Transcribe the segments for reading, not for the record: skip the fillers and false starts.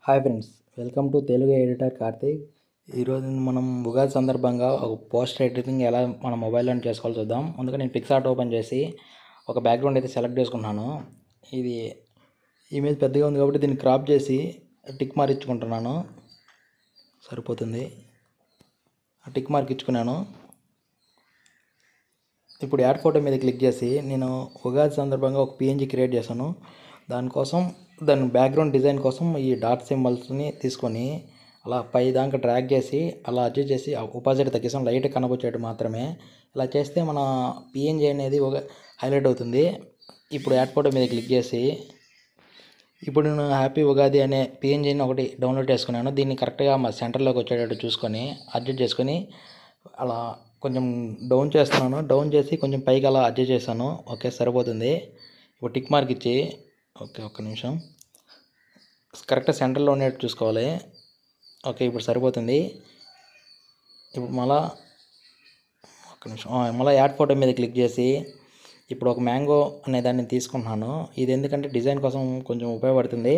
Hi friends, welcome to Telugu editor Karthik. ఈరోజు మనం ఉగాది సందర్భంగా ఒక పోస్టర్ ఎడిటింగ్ ఎలా మన మొబైల్లో చేసుకోవాలో చూద్దాం. ముందుగా నేను పిక్సార్ట్ ఓపెన్ చేసి ఒక బ్యాక్గ్రౌండ్ అయితే సెలెక్ట్ చేసుకున్నాను. ఇది ఇమేజ్ పెద్దగా ఉంది కాబట్టి దీన్ని క్రాప్ చేసి టిక్ మార్క్ ఇచ్చుకుంటున్నాను. సరిపోతుంది. ఆ టిక్ మార్క్ ఇచ్చుకున్నాను. ఇప్పుడు యాడ్ ఫోటో మీద క్లిక్ చేసి నేను ఉగాది సందర్భంగా ఒక పిఎన్జీ క్రియేట్ చేశాను. దాని బ్యాక్గ్రౌండ్ డిజైన్ కోసం ఈ డాట్ సింబల్స్ని తీసుకొని అలా పై దాకా డ్రాగ్ చేసి అలా అడ్జస్ట్ చేసి ఒపాసిటీ తగ్గిస్తాం, లైట్ కనబొచ్చేట్టు మాత్రమే. ఇలా చేస్తే మన పిఎన్జీ అనేది ఒక హైలైట్ అవుతుంది. ఇప్పుడు యాడ్ ఫోటో మీద క్లిక్ చేసి ఇప్పుడు నేను హ్యాపీ ఉగాది అనే పిఎన్జీని ఒకటి డౌన్లోడ్ చేసుకున్నాను. దీన్ని కరెక్ట్గా మా సెంటర్లోకి వచ్చేటట్టు చూసుకొని అడ్జస్ట్ చేసుకొని అలా కొంచెం డౌన్ చేస్తున్నాను. డౌన్ చేసి కొంచెం పైకి అలా అడ్జస్ట్ చేశాను. ఓకే, సరిపోతుంది. ఇప్పుడు టిక్ మార్క్ ఇచ్చి ఓకే, ఒక్క నిమిషం, కరెక్ట్గా సెంటర్లో ఉండేట్టు చూసుకోవాలి. ఓకే, ఇప్పుడు సరిపోతుంది. ఇప్పుడు ఒక్క నిమిషం, మళ్ళీ యాడ్ ఫోటో మీద క్లిక్ చేసి ఇప్పుడు ఒక మ్యాంగో అనే దాన్ని తీసుకుంటున్నాను. ఇది ఎందుకంటే డిజైన్ కోసం కొంచెం ఉపయోగపడుతుంది.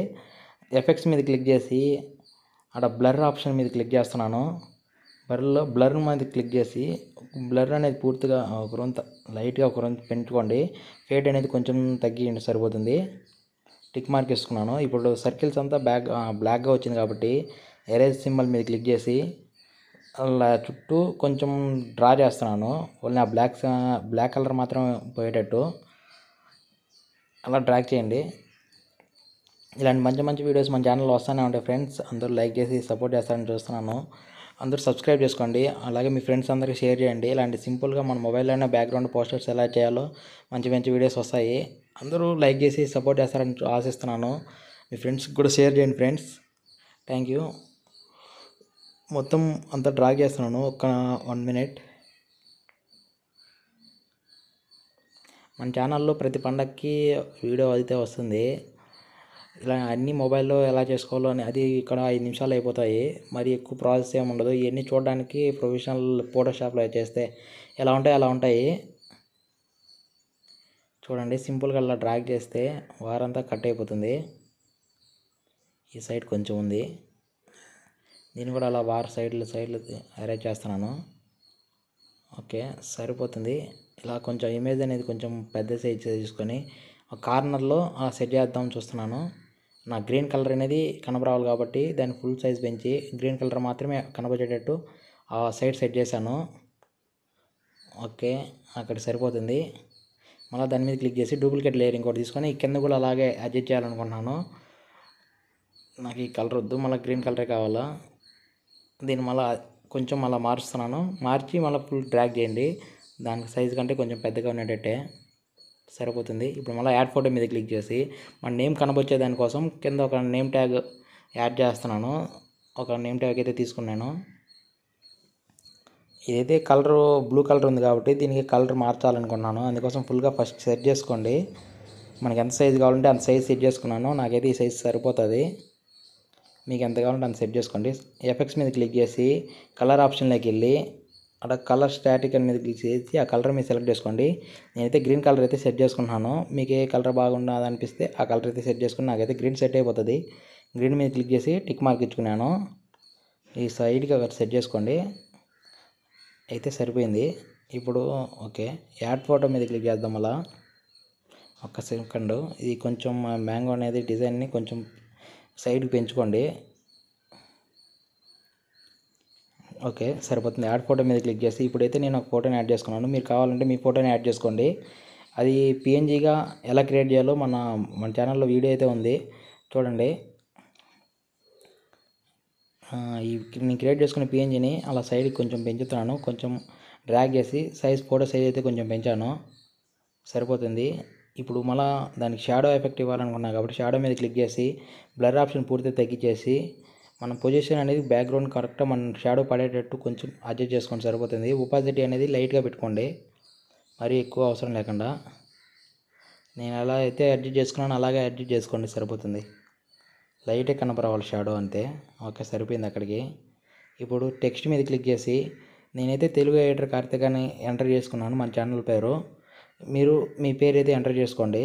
ఎఫెక్ట్స్ మీద క్లిక్ చేసి అక్కడ బ్లర్ ఆప్షన్ మీద క్లిక్ చేస్తున్నాను. బ్లర్ మీద క్లిక్ చేసి బ్లర్ అనేది పూర్తిగా ఒక రొంత లైట్గా ఒక రొంత పెంచుకోండి. ఫేడ్ అనేది కొంచెం తగ్గియండి, సరిపోతుంది. టిక్ మార్క్ వేసుకున్నాను. ఇప్పుడు సర్కిల్స్ అంతా బ్లాక్గా వచ్చింది కాబట్టి ఎరేజ్ సింబల్ మీద క్లిక్ చేసి అలా చుట్టూ కొంచెం డ్రా చేస్తున్నాను. ఓన్లీ ఆ బ్లాక్ కలర్ మాత్రం పోయేటట్టు అలా డ్రాగ్ చేయండి. ఇలాంటి మంచి మంచి వీడియోస్ మన ఛానల్లో వస్తూనే ఉంటాయి ఫ్రెండ్స్. అందరూ లైక్ చేసి సపోర్ట్ చేస్తారని చూస్తున్నాను. అందరూ సబ్స్క్రైబ్ చేసుకోండి. అలాగే మీ ఫ్రెండ్స్ అందరికీ షేర్ చేయండి. ఇలాంటి సింపుల్గా మన మొబైల్లోనే బ్యాక్గ్రౌండ్ పోస్టర్స్ ఎలా చేయాలో మంచి మంచి వీడియోస్ వస్తాయి. అందరూ లైక్ చేసి సపోర్ట్ చేస్తారని ఆశిస్తున్నాను. మీ ఫ్రెండ్స్కి కూడా షేర్ చేయండి ఫ్రెండ్స్. Thank you. మొత్తం అంతా డ్రా చేస్తున్నాను. ఒక 1 మినిట్. మన ఛానల్లో ప్రతి పండగకి వీడియో అయితే వస్తుంది. ఇలా అన్ని మొబైల్లో ఎలా చేసుకోవాలో అని అది ఇక్కడ 5 నిమిషాలు అయిపోతాయి. మరి ఎక్కువ ప్రాసెస్ ఏమి ఉండదు. ఇవన్నీ చూడడానికి ప్రొఫెషనల్ ఫోటోషాప్లో చేస్తే ఎలా ఉంటాయి అలా ఉంటాయి. చూడండి, సింపుల్గా అలా డ్రాగ్ చేస్తే వారంతా కట్ అయిపోతుంది. ఈ సైడ్ కొంచెం ఉంది, దీన్ని కూడా అలా సైడ్లు అరేంజ్ చేస్తున్నాను. ఓకే, సరిపోతుంది. ఇలా కొంచెం ఇమేజ్ అనేది కొంచెం పెద్ద సైజ్ తీసుకొని కార్నర్లో సెట్ చేద్దాం చూస్తున్నాను. నా గ్రీన్ కలర్ అనేది కనబరావాలి కాబట్టి దాన్ని ఫుల్ సైజ్ పెంచి గ్రీన్ కలర్ మాత్రమే కనబడేటట్టు ఆ సైడ్ సెట్ చేశాను. ఓకే, అక్కడ సరిపోతుంది. మళ్ళీ దాని మీద క్లిక్ చేసి డూప్లికేట్ లేయర్ ఇంకోటి తీసుకొని కింద కూడా అలాగే అడ్జస్ట్ చేయాలనుకుంటున్నాను. నాకు ఈ కలర్ వద్దు, మళ్ళీ గ్రీన్ కలరే కావాలా. దీన్ని మళ్ళీ కొంచెం మళ్ళీ మారుస్తున్నాను. మార్చి మళ్ళీ ఫుల్ డ్రాగ్ చేయండి. దానికి సైజు కంటే కొంచెం పెద్దగా ఉండేటట్టే సరిపోతుంది. ఇప్పుడు మళ్ళీ యాడ్ ఫోటో మీద క్లిక్ చేసి మన నేమ్ కనబొచ్చే దానికోసం కింద ఒక నేమ్ ట్యాగ్ యాడ్ చేస్తున్నాను. ఒక నేమ్ ట్యాగ్ అయితే తీసుకున్నాను. ఇదైతే కలర్ బ్లూ కలర్ ఉంది కాబట్టి దీనికి కలర్ మార్చాలనుకున్నాను. అందుకోసం ఫుల్గా ఫస్ట్ సెట్ చేసుకోండి. మనకి ఎంత సైజు కావాలంటే అంత సైజ్ సెట్ చేసుకున్నాను. నాకైతే ఈ సైజ్ సరిపోతుంది. మీకు ఎంత కావాలంటే అంత సెట్ చేసుకోండి. ఎఫెక్ట్స్ మీద క్లిక్ చేసి కలర్ ఆప్షన్లోకి వెళ్ళి అక్కడ కలర్ స్టాటిక్ మీద క్లిక్ చేసి ఆ కలర్ మీద సెలెక్ట్ చేసుకోండి. నేనైతే గ్రీన్ కలర్ అయితే సెట్ చేసుకున్నాను. మీకు ఏ కలర్ బాగుండదు అనిపిస్తే ఆ కలర్ అయితే సెట్ చేసుకుని నాకైతే గ్రీన్ సెట్ అయిపోతుంది. గ్రీన్ మీద క్లిక్ చేసి టిక్ మార్క్ ఇచ్చుకున్నాను. ఈ సైడ్కి అక్కడ సెట్ చేసుకోండి. అయితే సరిపోయింది. ఇప్పుడు ఓకే, యాడ్ ఫోటో మీద క్లిక్ చేద్దాం. అలా ఒక్క సెకండ్. ఇది కొంచెం మ్యాంగో అనేది డిజైన్ని కొంచెం సైడ్కి పెంచుకోండి. ఓకే, సరిపోతుంది. యాడ్ ఫోటో మీద క్లిక్ చేసి ఇప్పుడైతే నేను ఒక ఫోటోని యాడ్ చేసుకున్నాను. మీరు కావాలంటే మీ ఫోటోని యాడ్ చేసుకోండి. అది పిఎన్జీగా ఎలా క్రియేట్ చేయాలో మన ఛానల్లో వీడియో అయితే ఉంది, చూడండి. నేను క్రియేట్ చేసుకున్న పిఎన్జీని అలా సైడ్కి కొంచెం పెంచుతున్నాను. కొంచెం డ్రాగ్ చేసి ఫోటో సైజ్ అయితే కొంచెం పెంచాను. సరిపోతుంది. ఇప్పుడు మళ్ళీ దానికి షాడో ఎఫెక్ట్ ఇవ్వాలనుకున్నాను కాబట్టి షాడో మీద క్లిక్ చేసి బ్లర్ ఆప్షన్ పూర్తిగా తగ్గించేసి మన పొజిషన్ అనేది బ్యాక్గ్రౌండ్ కరెక్ట్గా మన షాడో పడేటట్టు కొంచెం అడ్జస్ట్ చేసుకొని సరిపోతుంది. ఒపాసిటీ అనేది లైట్గా పెట్టుకోండి, మరీ ఎక్కువ అవసరం లేకుండా. నేను ఎలా అయితే అడ్జస్ట్ చేసుకున్నానో అలాగే అడ్జస్ట్ చేసుకోండి, సరిపోతుంది. లైటే కనపరావాలి షాడో, అంతే. ఓకే, సరిపోయింది అక్కడికి. ఇప్పుడు టెక్స్ట్ మీద క్లిక్ చేసి నేనైతే తెలుగు ఎడిటర్ కార్తీక్ అని ఎంటర్ చేసుకున్నాను మన ఛానల్ పేరు. మీరు మీ పేరు అయితే ఎంటర్ చేసుకోండి.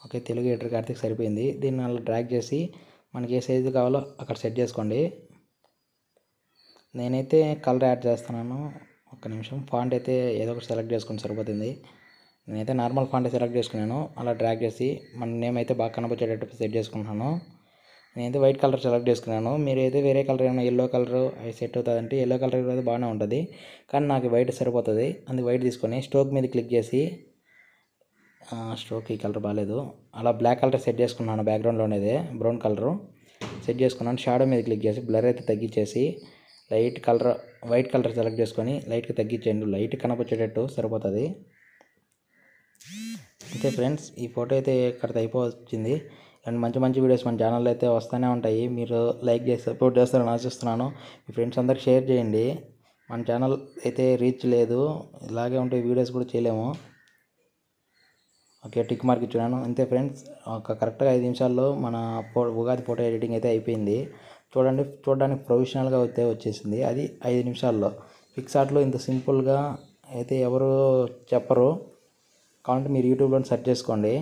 ఓకే, తెలుగు ఎడిటర్ కార్తీక్ సరిపోయింది. దీన్ని అలా డ్రాగ్ చేసి మనకి ఏ సైజు కావాలో అక్కడ సెట్ చేసుకోండి. నేనైతే కలర్ యాడ్ చేస్తున్నాను. ఒక్క నిమిషం. ఫాంట్ అయితే ఏదో ఒకటి సెలెక్ట్ చేసుకుని సరిపోతుంది. నేనైతే నార్మల్ ఫాంట్ సెలెక్ట్ చేసుకున్నాను. అలా డ్రాగ్ చేసి మన నేమ్ అయితే బాగా కనపచ్చేటట్టు సెట్ చేసుకుంటున్నాను. నేనైతే వైట్ కలర్ సెలెక్ట్ చేసుకున్నాను. మీరు అయితే వేరే కలర్ ఏమైనా ఎల్లో కలర్ అవి సెట్ అవుతుందంటే ఎల్లో కలర్ అయితే బాగానే ఉంటుంది, కానీ నాకు వైట్ సరిపోతుంది. అందుకు వైట్ తీసుకొని స్ట్రోక్ మీద క్లిక్ చేసి స్ట్రోక్ ఈ కలర్ బాగాలేదు, అలా బ్లాక్ కలర్ సెట్ చేసుకున్నాను. బ్యాక్గ్రౌండ్లోనేదే బ్రౌన్ కలరు సెట్ చేసుకున్నాను. షాడో మీద క్లిక్ చేసి బ్లర్ అయితే తగ్గించేసి వైట్ కలర్ సెలెక్ట్ చేసుకొని లైట్గా తగ్గించండి. లైట్ కనపచ్చేటట్టు సరిపోతుంది. అంతే ఫ్రెండ్స్, ఈ ఫోటో అయితే ఇక్కడ అయిపోవచ్చింది. అండ్ మంచి మంచి వీడియోస్ మన ఛానల్లో అయితే వస్తూనే ఉంటాయి. మీరు లైక్ చేసి సపోర్ట్ చేస్తారని ఆశిస్తున్నాను. మీ ఫ్రెండ్స్ అందరికి షేర్ చేయండి. మన ఛానల్ అయితే రీచ్ లేదు, ఇలాగే ఉంటే వీడియోస్ కూడా చేయలేము. ఓకే, టిక్ మార్క్ ఇచ్చున్నాను. అంతే ఫ్రెండ్స్, ఒక కరెక్ట్గా 5 నిమిషాల్లో మన ఉగాది ఫోటో ఎడిటింగ్ అయితే అయిపోయింది. చూడడానికి ప్రొఫెషనల్గా అయితే వచ్చేసింది. అది 5 నిమిషాల్లో. పిక్సార్ట్లో ఇంత సింపుల్గా అయితే ఎవరు చెప్పరు. కావాలంటే మీరు యూట్యూబ్లో సెర్చ్ చేసుకోండి.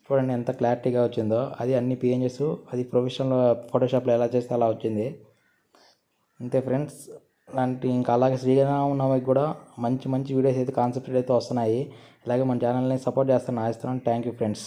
చూడండి ఎంత క్లారిటీగా వచ్చిందో. అది అన్ని పిఎన్జెస్, అది ప్రొఫెషనల్ ఫోటోషాప్లో ఎలా చేస్తే అలా వచ్చింది. అంతే ఫ్రెండ్స్, ఇంకా అలాగే శ్రీరామనవమికి కూడా మంచి మంచి వీడియోస్ అయితే కాన్సెప్ట్ అయితే వస్తున్నాయి. ఇలాగే మన ఛానల్ని సపోర్ట్ చేస్తాను ఆశిస్తున్నాను. Thank you friends.